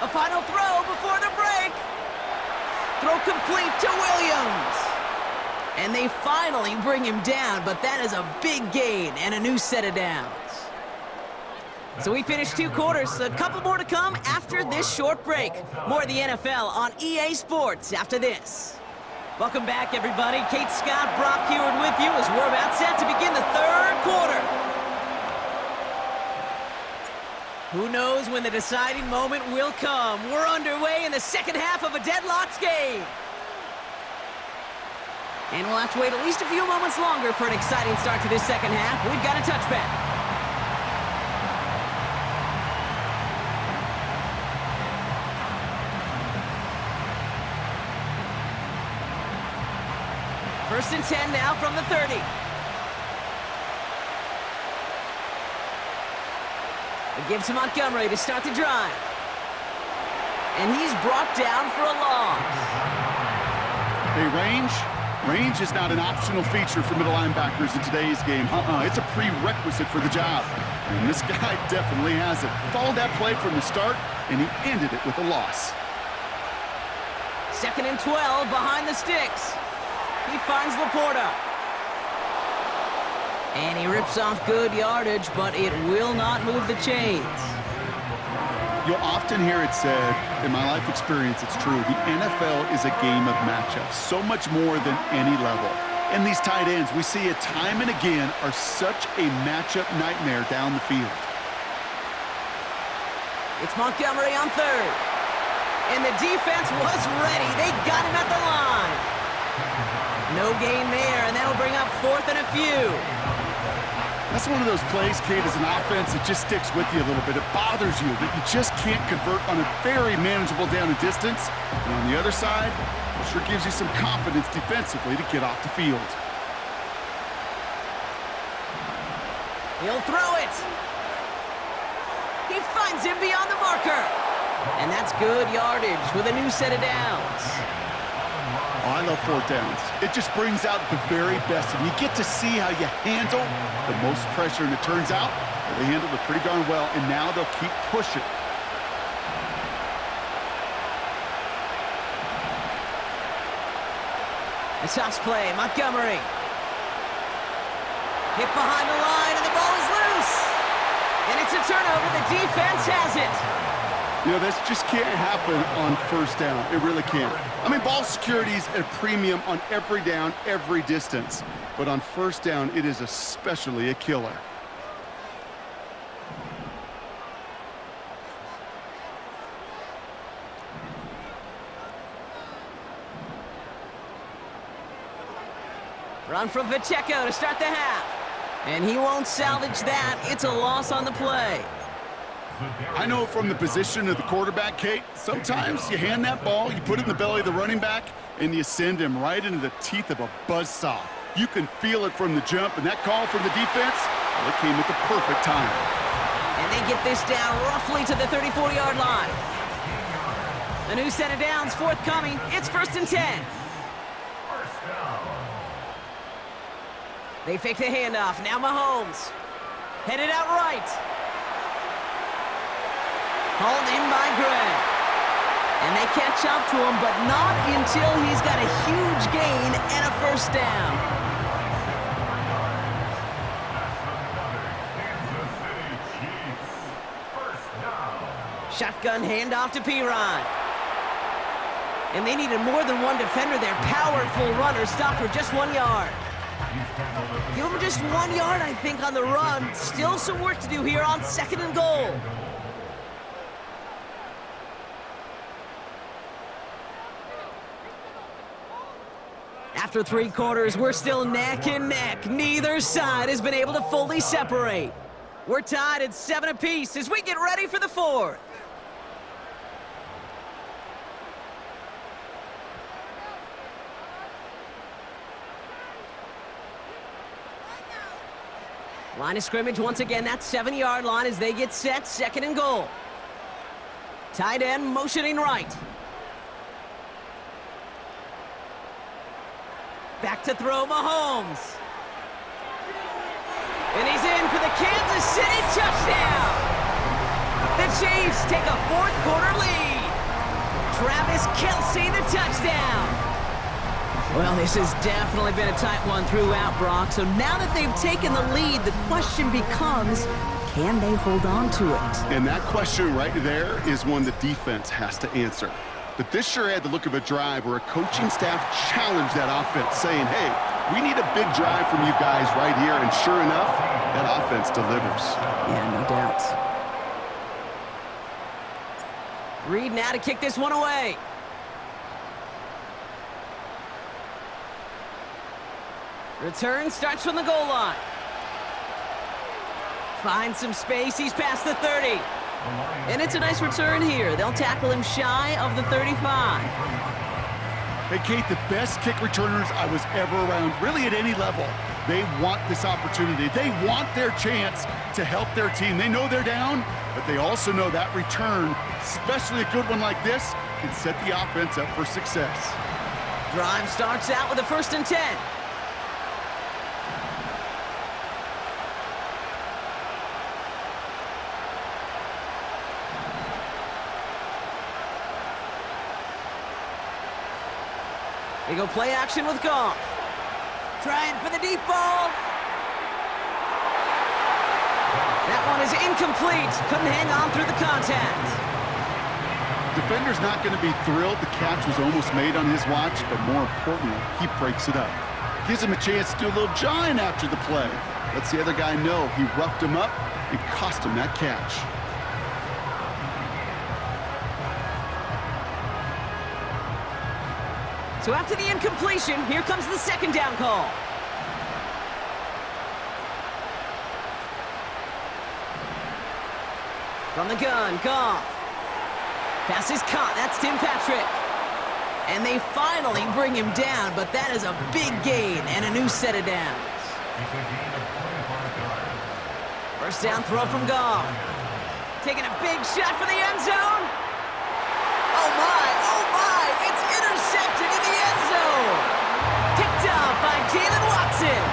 A final throw before the break. Throw complete to Williams. And they finally bring him down, but that is a big gain and a new set of downs. So we finished 2 quarters. A couple more to come after this short break. More of the NFL on EA Sports after this. Welcome back, everybody. Kate Scott, Brock Heward with you as we're about set to begin the 3rd quarter. Who knows when the deciding moment will come? We're underway in the second half of a deadlocked game. And we'll have to wait at least a few moments longer for an exciting start to this second half. We've got a touchback. First and 10 now from the 30. They give to Montgomery to start the drive. And he's brought down for a loss. Hey, range is not an optional feature for middle linebackers in today's game. It's a prerequisite for the job. And this guy definitely has it. Followed that play from the start, and he ended it with a loss. 2nd and 12 behind the sticks. He finds Laporta. And he rips off good yardage, but it will not move the chains. You'll often hear it said, in my life experience, it's true, the NFL is a game of matchups, so much more than any level. And these tight ends, we see it time and again, are such a matchup nightmare down the field. It's Montgomery on 3rd. And the defense was ready. They got him at the line. No gain there, and that'll bring up 4th and a few. That's one of those plays, Kate, as an offense, it just sticks with you a little bit. It bothers you that you just can't convert on a very manageable down and distance. And on the other side, it sure gives you some confidence defensively to get off the field. He'll throw it. He finds him beyond the marker. And that's good yardage with a new set of downs. Oh, I love 4th downs. It just brings out the very best, and you get to see how you handle the most pressure, and it turns out they handled it pretty darn well, and now they'll keep pushing. The toss play, Montgomery. Hit behind the line, and the ball is loose. And it's a turnover. The defense has it. You know, this just can't happen on 1st down. It really can't. I mean, ball security is at a premium on every down, every distance. But on 1st down, it is especially a killer. Run from Pacheco to start the half. And he won't salvage that. It's a loss on the play. I know from the position of the quarterback, Kate, sometimes you hand that ball, you put it in the belly of the running back, and you send him right into the teeth of a buzzsaw. You can feel it from the jump, and that call from the defense, well, it came at the perfect time. And they get this down roughly to the 34-yard line. A new set of downs forthcoming. It's 1st and 10. They fake the handoff. Now Mahomes. Headed out right. Hauled in by Gray. And they catch up to him, but not until he's got a huge gain and a 1st down. Shotgun handoff to P-Rod. And they needed more than one defender. Their powerful runner stopped for just 1 yard. Give him just 1 yard, I think, on the run. Still some work to do here on 2nd and goal. After 3 quarters, we're still neck and neck. Neither side has been able to fully separate. We're tied at 7 apiece as we get ready for the 4th. Line of scrimmage once again, that 7-yard line as they get set, 2nd and goal. Tight end motioning right. Back to throw Mahomes. And he's in for the Kansas City touchdown. The Chiefs take a 4th quarter lead. Travis Kelce, the touchdown. Well, this has definitely been a tight one throughout, Brock. So now that they've taken the lead, the question becomes, can they hold on to it? And that question right there is one the defense has to answer. But this sure had the look of a drive where a coaching staff challenged that offense, saying, hey, we need a big drive from you guys right here. And sure enough, that offense delivers. Yeah, no doubt. Reed now to kick this one away. Return starts from the goal line. Finds some space. He's past the 30. And it's a nice return here. They'll tackle him shy of the 35. Hey, Kate, the best kick returners I was ever around, really at any level, they want this opportunity. They want their chance to help their team. They know they're down, but they also know that return, especially a good one like this, can set the offense up for success. Drive starts out with a 1st and 10. They go play action with Goff. Trying for the deep ball. That one is incomplete. Couldn't hang on through the contact. Defender's not going to be thrilled the catch was almost made on his watch, but more importantly, he breaks it up. Gives him a chance to do a little jawing after the play. Lets the other guy know he roughed him up and cost him that catch. So after the incompletion, here comes the 2nd down call. From the gun, Goff. Pass is caught. That's Tim Patrick. And they finally bring him down, but that is a big gain and a new set of downs. 1st down throw from Goff. Taking a big shot for the end zone. Oh my, it's intercepted in the end zone. Picked up by Jalen Watson.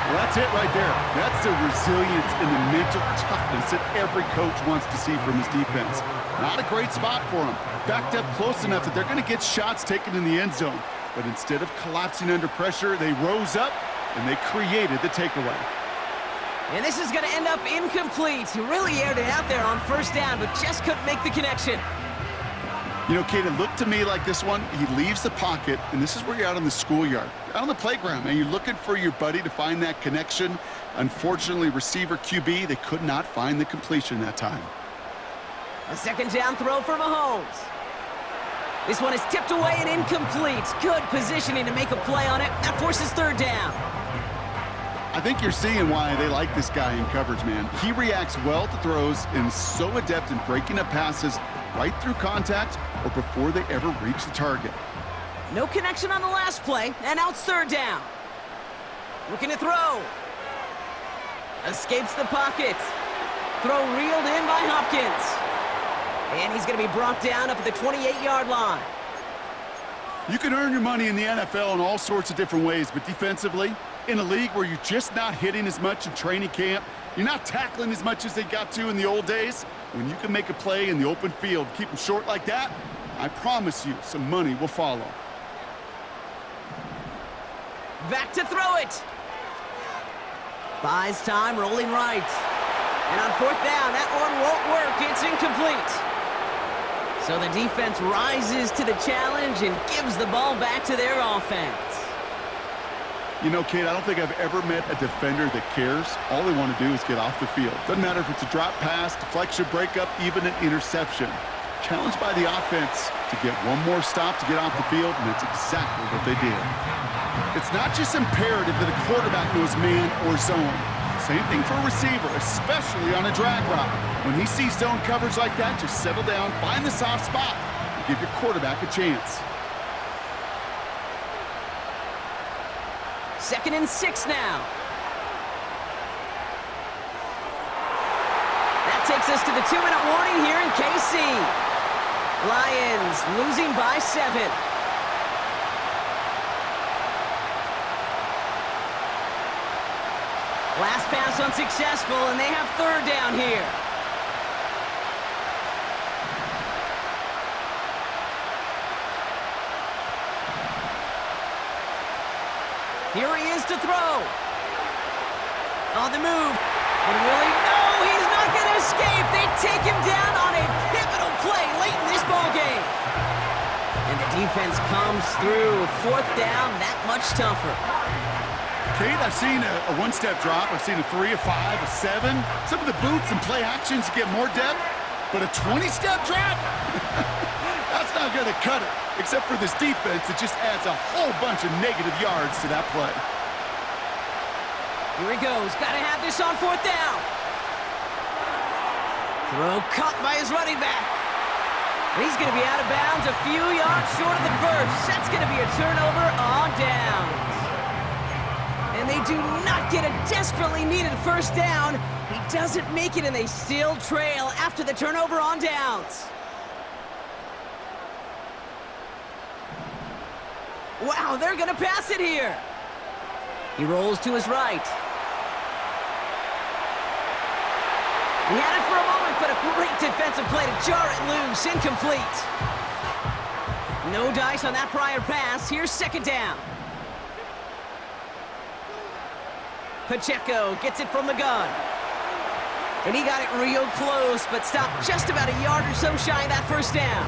Well, that's it right there. That's the resilience and the mental toughness that every coach wants to see from his defense. Not a great spot for him. Backed up close enough that they're going to get shots taken in the end zone. But instead of collapsing under pressure, they rose up and they created the takeaway. And this is going to end up incomplete. He really aired it out there on 1st down, but just couldn't make the connection. You know, Kate, it looked to me like this one, he leaves the pocket, and this is where you're out on the schoolyard, out on the playground, and you're looking for your buddy to find that connection. Unfortunately, receiver QB, they could not find the completion that time. A 2nd down throw for Mahomes. This one is tipped away and incomplete. Good positioning to make a play on it. That forces 3rd down. I think you're seeing why they like this guy in coverage, man. He reacts well to throws and is so adept in breaking up passes right through contact or before they ever reach the target. No connection on the last play, and now it's 3rd down. Looking to throw. Escapes the pocket. Throw reeled in by Hopkins. And he's going to be brought down up at the 28-yard line. You can earn your money in the NFL in all sorts of different ways, but defensively, in a league where you're just not hitting as much in training camp, you're not tackling as much as they got to in the old days, when you can make a play in the open field, keep them short like that, I promise you some money will follow. Back to throw it. Buys time, rolling right. And on 4th down, that one won't work. It's incomplete. So the defense rises to the challenge and gives the ball back to their offense. You know, Kate, I don't think I've ever met a defender that cares. All they want to do is get off the field. Doesn't matter if it's a drop pass, deflection, breakup, even an interception. Challenged by the offense to get one more stop to get off the field, and that's exactly what they did. It's not just imperative that a quarterback knows man or zone. Same thing for a receiver, especially on a drag route. When he sees zone coverage like that, just settle down, find the soft spot, and give your quarterback a chance. 2nd and 6 now. That takes us to the 2-minute warning here in KC. Lions losing by 7. Last pass unsuccessful, and they have 3rd down here. to throw. On the move. And will he? No, he's not going to escape. They take him down on a pivotal play late in this ballgame. And the defense comes through. Fourth down, that much tougher. Kate, I've seen a one-step drop. I've seen a 3, a 5, a 7. Some of the boots and play actions get more depth, but a 20-step drop? That's not going to cut it. Except for this defense, it just adds a whole bunch of negative yards to that play. Here he goes. Got to have this on fourth down. Throw caught by his running back. And he's going to be out of bounds a few yards short of the first. That's going to be a turnover on downs. And they do not get a desperately needed first down. He doesn't make it, and they still trail after the turnover on downs. Wow, they're going to pass it here. He rolls to his right. He had it for a moment, but a great defensive play to jar it loose. Incomplete. No dice on that prior pass. Here's second down. Pacheco gets it from the gun. And he got it real close, but stopped just about a yard or so shy of that first down.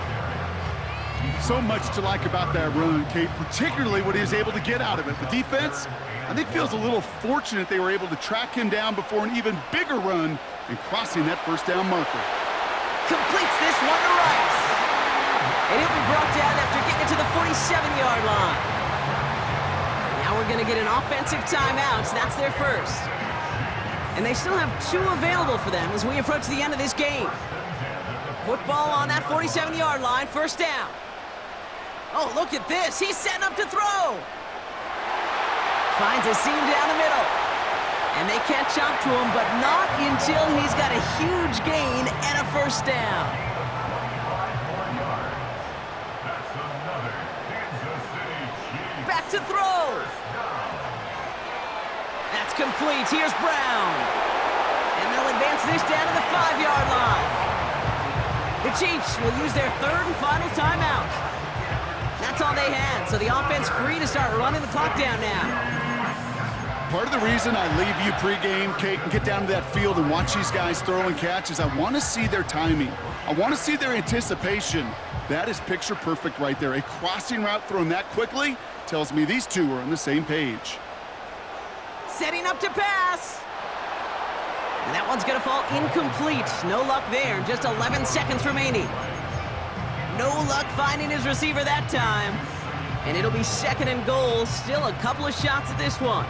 So much to like about that run, Kate, particularly what he was able to get out of it. The defense, I think, feels a little fortunate they were able to track him down before an even bigger run and crossing that first down marker. Completes this one to Rice. And he'll be brought down after getting it to the 47-yard line. Now we're going to get an offensive timeout, so that's their first. And they still have 2 available for them as we approach the end of this game. Football on that 47-yard line, first down. Oh, look at this. He's setting up to throw. Finds a seam down the middle. And they catch up to him, but not until he's got a huge gain and a first down. Back to throw. That's complete. Here's Brown. And they'll advance this down to the 5-yard line. The Chiefs will use their third and final timeout. That's all they had, so the offense free to start running the clock down now. Part of the reason I leave you pregame, Kate, and get down to that field and watch these guys throw and catch is I want to see their timing. I want to see their anticipation. That is picture perfect right there. A crossing route thrown that quickly tells me these two are on the same page. Setting up to pass. And that one's going to fall incomplete. No luck there. Just 11 seconds remaining. No luck finding his receiver that time. And it'll be second and goal. Still a couple of shots at this one.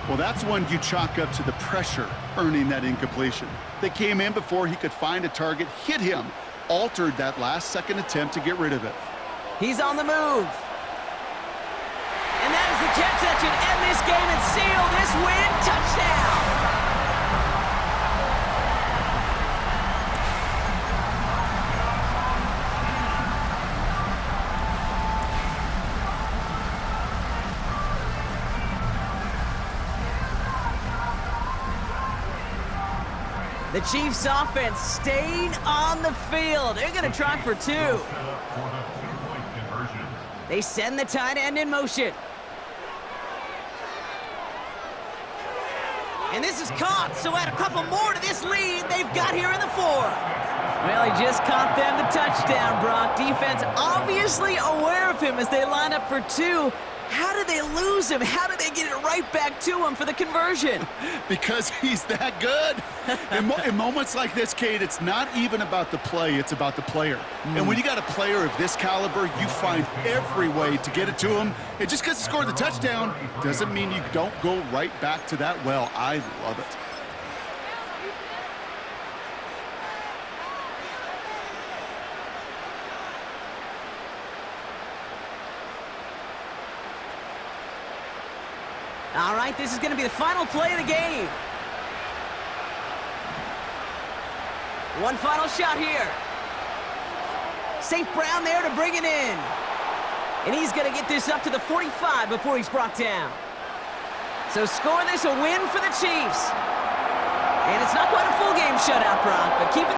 Well, that's one you chalk up to the pressure earning that incompletion. They came in before he could find a target, hit him, altered that last-second attempt to get rid of it. He's on the move. And that is the catch that should end this game and seal this win. Touchdown! The Chiefs offense staying on the field. They're going to try for 2. They send the tight end in motion. And this is caught, so add a couple more to this lead they've got here in the 4th. Well, he just caught them the touchdown, Brock. Defense obviously aware of him as they line up for 2. How did they lose him? How did they get it right back to him for the conversion? Because he's that good. In moments like this, Kate, it's not even about the play, it's about the player. And when you got a player of this caliber, you find every way to get it to him. And just because he scored the touchdown doesn't mean you don't go right back to that well. I love it. All right, this is going to be the final play of the game. One final shot here. St. Brown there to bring it in. And he's going to get this up to the 45 before he's brought down. So score this a win for the Chiefs. And it's not quite a full game shutout, Brock, but keep it